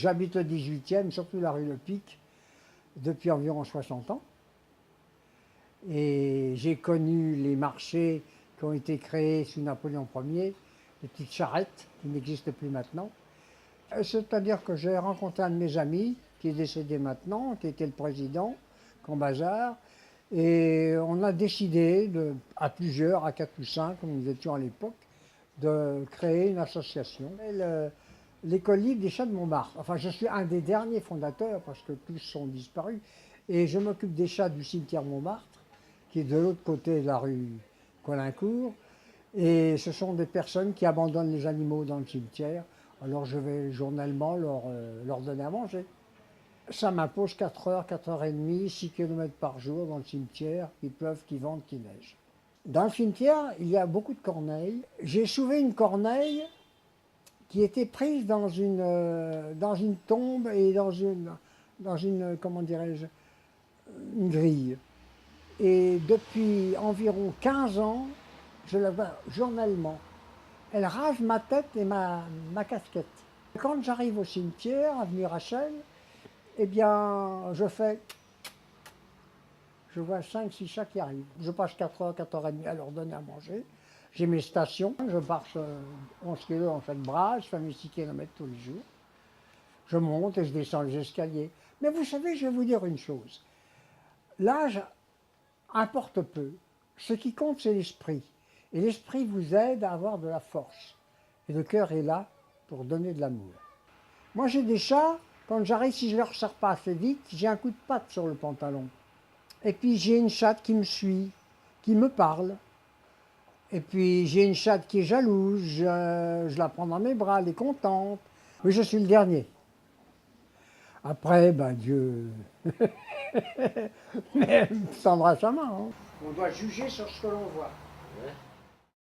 J'habite au 18e, surtout la rue Le Pic, depuis environ 60 ans. Et j'ai connu les marchés qui ont été créés sous Napoléon Ier, les petites charrettes qui n'existent plus maintenant. C'est-à-dire que j'ai rencontré un de mes amis qui est décédé maintenant, qui était le président, Cambazard, et on a décidé, à plusieurs, à 4 ou 5, comme nous étions à l'époque, de créer une association. L'école libre des chats de Montmartre. Enfin, je suis un des derniers fondateurs parce que tous sont disparus. Et je m'occupe des chats du cimetière Montmartre, qui est de l'autre côté de la rue Colincourt. Et ce sont des personnes qui abandonnent les animaux dans le cimetière. Alors je vais journellement leur donner à manger. Ça m'impose 4 heures, 4h30, 6 km par jour dans le cimetière, qu'il pleuve, qu'il vente, qu'il neige. Dans le cimetière, il y a beaucoup de corneilles. J'ai soulevé une corneille qui était prise dans une tombe et dans une comment dirais-je, une grille. Et depuis environ 15 ans, je la vois journellement. Elle rase ma tête et ma casquette. Quand j'arrive au cimetière, avenue Rachel, eh bien, je vois 5-6 chats qui arrivent. Je passe 4 heures, 4h30 à leur donner à manger. J'ai mes stations, je marche 11 kg dans chaque bras, je fais mes 6 km tous les jours. Je monte et je descends les escaliers. Mais vous savez, je vais vous dire une chose. L'âge importe peu. Ce qui compte, c'est l'esprit. Et l'esprit vous aide à avoir de la force. Et le cœur est là pour donner de l'amour. Moi, j'ai des chats, quand j'arrive, si je ne leur sers pas assez vite, j'ai un coup de patte sur le pantalon. Et puis, j'ai une chatte qui me suit, qui me parle. Et puis, j'ai une chatte qui est jalouse, je la prends dans mes bras, elle est contente. Oui, je suis le dernier. Après, ben Dieu mais tendra sa main. Hein. On doit juger sur ce que l'on voit.